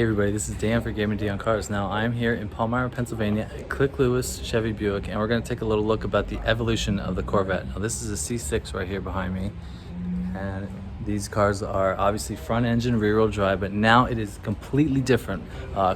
Hey everybody, this is Dan for GemmyD on Cars. Now I'm here in Palmyra, Pennsylvania at Click Lewis Chevy Buick, and we're going to take a little look about the evolution of the Corvette. Now this is a C6 right here behind me, and these cars are obviously front engine, rear wheel drive, but now it is completely different.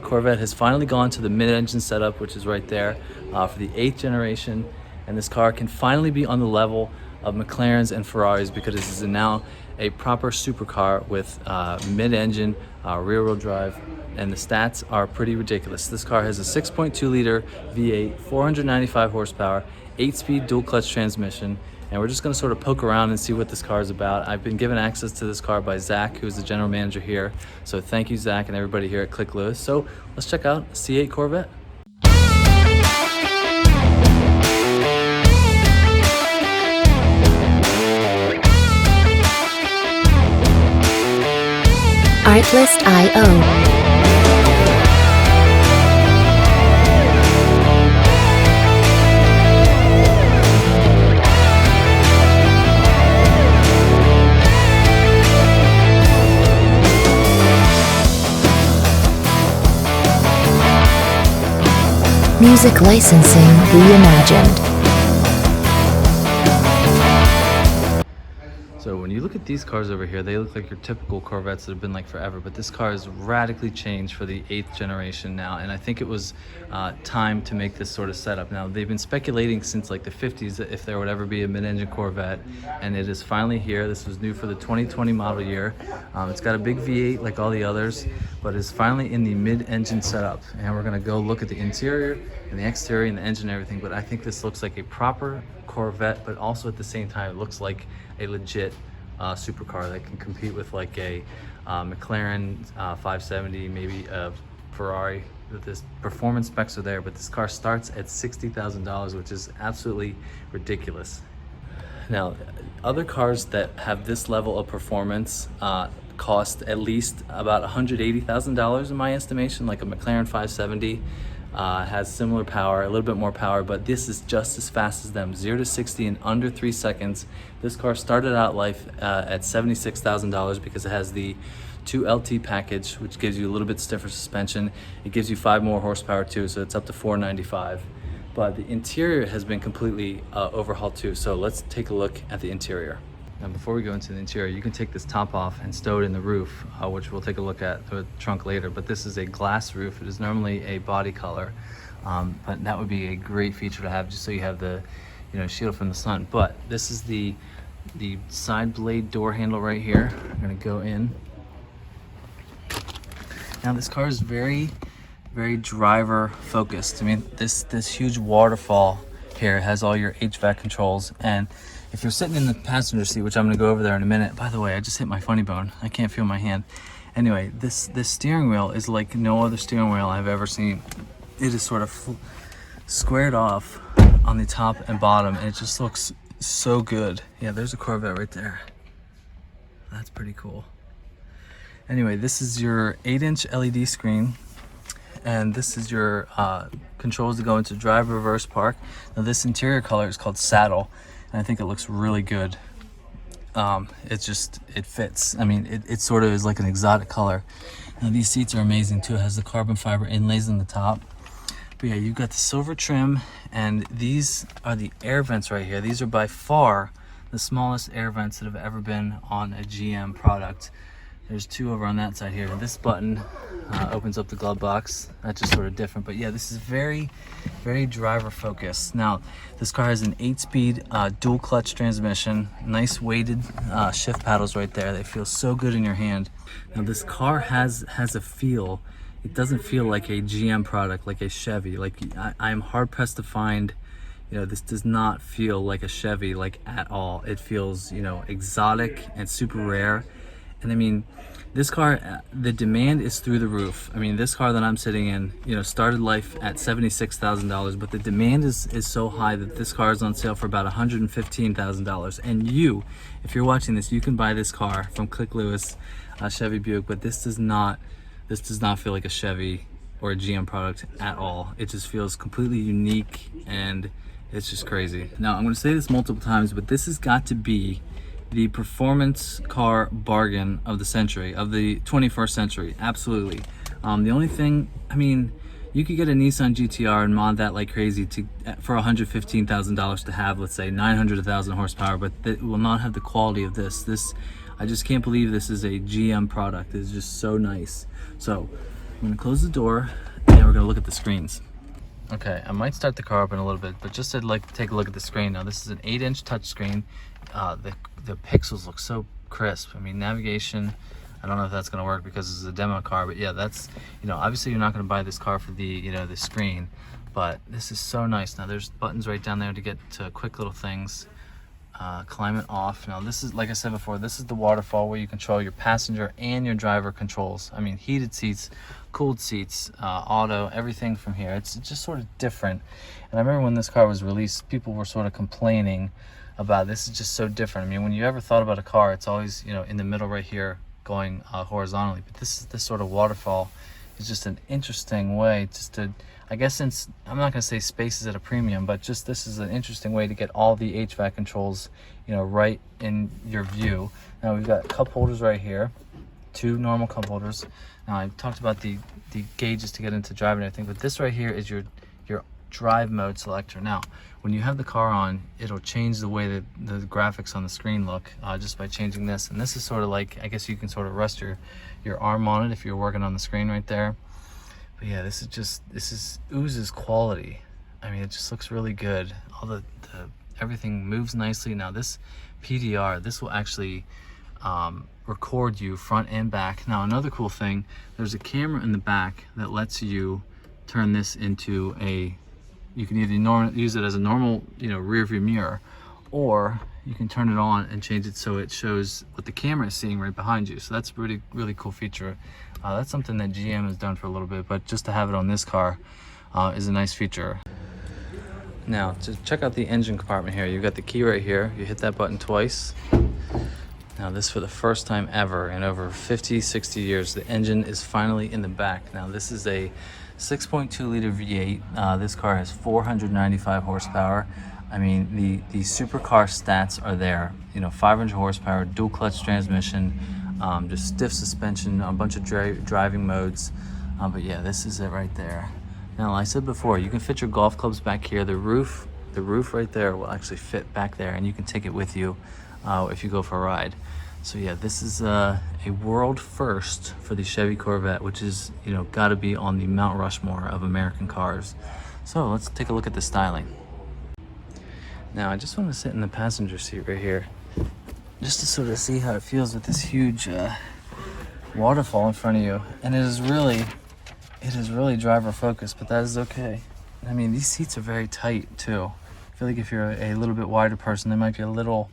Corvette has finally gone to the mid-engine setup, which is right there for the 8th generation, and this car can finally be on the level of McLarens and Ferraris because this is now a proper supercar with mid-engine, rear-wheel drive, and the stats are pretty ridiculous. This car has a 6.2 liter V8, 495 horsepower, 8-speed dual-clutch transmission, and we're just going to sort of poke around and see what this car is about. I've been given access to this car by Zach, who's the general manager here, so thank you, Zach, and everybody here at Click Lewis. So let's check out a C8 Corvette. Artlist.io. Music licensing reimagined. So when you look at these cars over here, they look like your typical Corvettes that have been like forever, but this car is radically changed for the 8th generation now, and I think it was time to make this sort of setup. Now, they've been speculating since like the 50s if there would ever be a mid-engine Corvette, and it is finally here. This was new for the 2020 model year. It's got a big V8 like all the others, but it's finally in the mid-engine setup, and we're gonna go look at the interior and the exterior and the engine and everything, but I think this looks like a proper Corvette, but also at the same time it looks like a legit supercar that can compete with like a McLaren 570, maybe a Ferrari. This performance specs are there, but this car starts at $60,000, which is absolutely ridiculous. Now, other cars that have this level of performance cost at least about $180,000 in my estimation, like a McLaren 570. Has similar power, a little bit more power, but this is just as fast as them. 0 to 60 in under 3 seconds. This car started out life at $76,000 because it has the 2LT package, which gives you a little bit stiffer suspension. It gives you 5 more horsepower too, so it's up to 495. But the interior has been completely overhauled too, so let's take a look at the interior. Now, before we go into the interior, you can take this top off and stow it in the roof, which we'll take a look at the trunk later, but this is a glass roof. It is normally a body color, but that would be a great feature to have just so you have the shield from the sun. But this is the side blade door handle right here. I'm gonna go in. Now this car is very, very driver focused. I mean, this huge waterfall here has all your HVAC controls, and if you're sitting in the passenger seat, which I'm going to go over there in a minute. By the way, I just hit my funny bone. I can't feel my hand. Anyway, this steering wheel is like no other steering wheel I've ever seen. It is sort of squared off on the top and bottom, and it just looks so good. Yeah, there's a Corvette right there. That's pretty cool. Anyway, this is your 8-inch LED screen, and this is your controls to go into drive, reverse, park. Now this interior color is called Saddle, and I think it looks really good. It fits. I mean, it sort of is like an exotic color. Now these seats are amazing too. It has the carbon fiber inlays on the top. But yeah, you've got the silver trim, and these are the air vents right here. These are by far the smallest air vents that have ever been on a GM product. There's 2 over on that side here. This button opens up the glove box. That's just sort of different, but yeah, this is very, very driver focused. Now, this car has an 8-speed dual clutch transmission, nice weighted shift paddles right there. They feel so good in your hand. Now, this car has a feel. It doesn't feel like a GM product, like a Chevy. Like I'm hard pressed to find, this does not feel like a Chevy, like at all. It feels, exotic and super rare. And I mean, this car, the demand is through the roof. I mean, this car that I'm sitting in, started life at $76,000, but the demand is so high that this car is on sale for about $115,000. And you, if you're watching this, you can buy this car from Click Lewis Chevy Buick, but this does not feel like a Chevy or a GM product at all. It just feels completely unique, and it's just crazy. Now, I'm gonna say this multiple times, but this has got to be the performance car bargain of the century, of the 21st century. Absolutely. The only thing, I mean, you could get a Nissan GTR and mod that like crazy for $115,000 to have, let's say, 900 1,000 horsepower, but it will not have the quality of this. I just can't believe this is a GM product. It's just so nice. So I'm gonna close the door and we're gonna look at the screens. Okay, I might start the car up in a little bit, but just to like take a look at the screen. Now this is an 8-inch touchscreen. The pixels look so crisp. I mean, navigation, I don't know if that's gonna work because this is a demo car, but yeah, that's, you know, obviously you're not gonna buy this car for the, you know, the screen, but this is so nice. Now there's buttons right down there to get to quick little things. Climate off. Now this is, like I said before, this is the waterfall where you control your passenger and your driver controls. I mean, heated seats, cooled seats, auto, everything from here. It's just sort of different. And I remember when this car was released, people were sort of complaining about this is just so different. I mean, when you ever thought about a car, it's always, you know, in the middle right here going horizontally, but this sort of waterfall is just an interesting way just to, I guess, since I'm not going to say space is at a premium, but just this is an interesting way to get all the HVAC controls, you know, right in your view. Now we've got cup holders right here, 2 normal cup holders. Now I talked about the gauges to get into driving and everything, but this right here is your drive mode selector. Now when you have the car on, it'll change the way that the graphics on the screen look just by changing this. And this is sort of like, I guess you can sort of rest your arm on it if you're working on the screen right there. But yeah, this is oozes quality. I mean, it just looks really good. All the everything moves nicely. Now this PDR, this will actually record you front and back. Now another cool thing, there's a camera in the back that lets you turn this into a, you can either use it as a normal, you know, rear view mirror, or you can turn it on and change it so it shows what the camera is seeing right behind you. So that's a really cool feature. That's something that GM has done for a little bit, but just to have it on this car is a nice feature. Now to check out the engine compartment here, you've got the key right here. You hit that button twice. Now this, for the first time ever in over 50-60 years, the engine is finally in the back. Now this is a 6.2 liter V8. This car has 495 horsepower. I mean, the supercar stats are there. You know, 500 horsepower, dual clutch transmission, just stiff suspension, a bunch of driving modes. But yeah, this is it right there. Now, like I said before, you can fit your golf clubs back here. The roof right there will actually fit back there, and you can take it with you if you go for a ride. So yeah, this is a world first for the Chevy Corvette, which is, you know, got to be on the Mount Rushmore of American cars. So let's take a look at the styling. Now I just want to sit in the passenger seat right here, just to sort of see how it feels with this huge waterfall in front of you. And it is really driver focused, but that is okay. I mean, these seats are very tight too. I feel like if you're a little bit wider person, they might be a little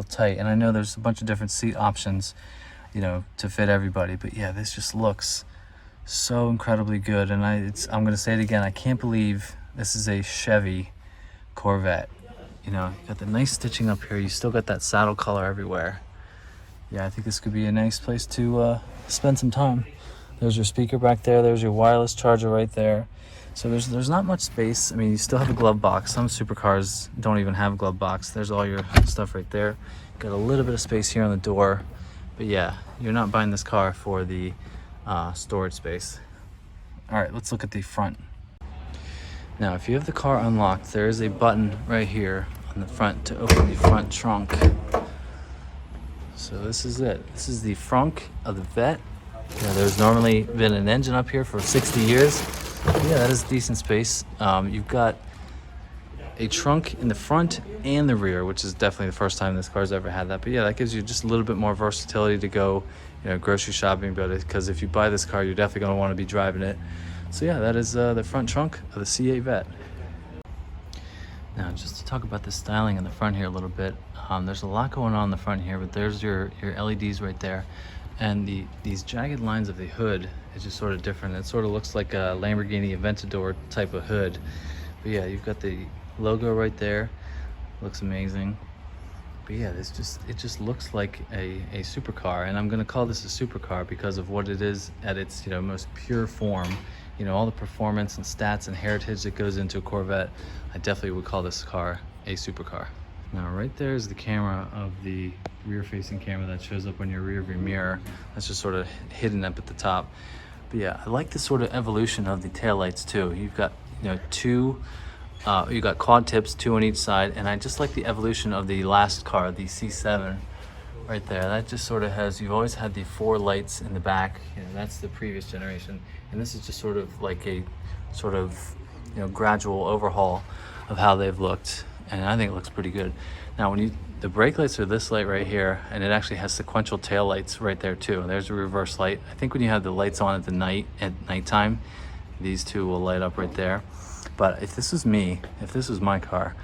tight. And I know there's a bunch of different seat options, you know, to fit everybody. But yeah, this just looks so incredibly good. And I'm gonna say it again, I can't believe this is a Chevy Corvette. You know, you got the nice stitching up here. You still got that saddle color everywhere. Yeah, I think this could be a nice place to spend some time. There's your speaker back there. There's your wireless charger right there. So there's not much space. I mean, you still have a glove box. Some supercars don't even have a glove box. There's all your stuff right there. Got a little bit of space here on the door. But yeah, you're not buying this car for the storage space. All right, let's look at the front. Now, if you have the car unlocked, there is a button right here on the front to open the front trunk. So this is it. This is the frunk of the Vette. You know, there's normally been an engine up here for 60 years. Yeah, that is decent space. You've got a trunk in the front and the rear, which is definitely the first time this car's ever had that. But yeah, that gives you just a little bit more versatility to go, you know, grocery shopping. But because if you buy this car, you're definitely going to want to be driving it. So yeah, that is the front trunk of the C8 Vette. Now, just to talk about the styling in the front here a little bit, there's a lot going on in the front here, but there's your LEDs right there. And these jagged lines of the hood is just sort of different. It sort of looks like a Lamborghini Aventador type of hood. But yeah, you've got the logo right there. Looks amazing. But yeah, it just looks like a supercar. And I'm gonna call this a supercar because of what it is at its, you know, most pure form. You know, all the performance and stats and heritage that goes into a Corvette. I definitely would call this car a supercar. Now right there is the camera of the rear facing camera that shows up on your rear view mirror. That's just sort of hidden up at the top. But yeah, I like the sort of evolution of the taillights too. You've got, you know, you got quad tips, 2 on each side, and I just like the evolution of the last car, the C7 right there. That just sort of has, you've always had the 4 lights in the back, you know, that's the previous generation, and this is just sort of like a sort of, you know, gradual overhaul of how they've looked, and I think it looks pretty good. Now when the brake lights are this light right here, and it actually has sequential tail lights right there too. There's a reverse light. I think when you have the lights on at nighttime, these two will light up right there. But if this was me, if this was my car,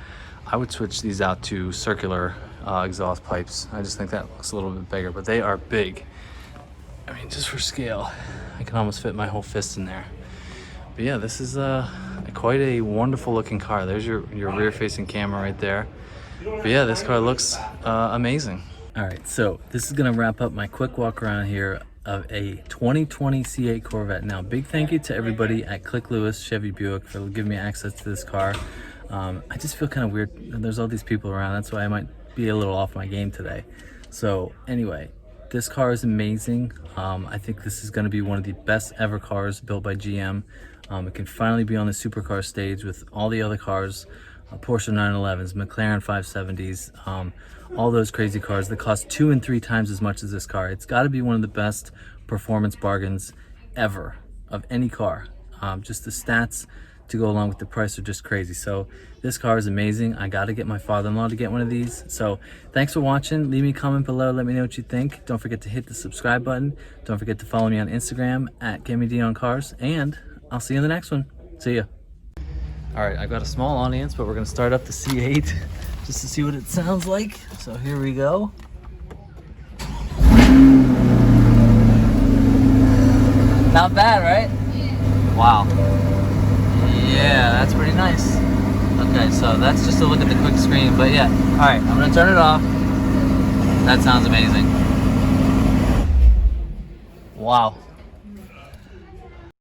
I would switch these out to circular exhaust pipes. I just think that looks a little bit bigger, but they are big. I mean, just for scale, I can almost fit my whole fist in there. But yeah, this is quite a wonderful looking car. There's your rear facing camera right there. But yeah, this car looks amazing. All right, so this is gonna wrap up my quick walk around here of a 2020 C8 Corvette. Now, big thank you to everybody at Click Lewis Chevy Buick for giving me access to this car. I just feel kind of weird. There's all these people around. That's why I might be a little off my game today. So anyway, this car is amazing. I think this is going to be one of the best ever cars built by GM. It can finally be on the supercar stage with all the other cars, Porsche 911s, McLaren 570s, all those crazy cars that cost 2 and 3 times as much as this car. It's got to be one of the best performance bargains ever of any car. Just the stats to go along with the price are just crazy. So this car is amazing. I got to get my father-in-law to get one of these. So thanks for watching. Leave me a comment below. Let me know what you think. Don't forget to hit the subscribe button. Don't forget to follow me on Instagram at GemmyD on Cars. And I'll see you in the next one. See ya. All right, I've got a small audience, but we're gonna start up the C8 just to see what it sounds like. So here we go. Not bad, right? Yeah. Wow. Yeah, that's pretty nice. Okay, so that's just a look at the quick screen, but yeah. All right, I'm gonna turn it off. That sounds amazing. Wow.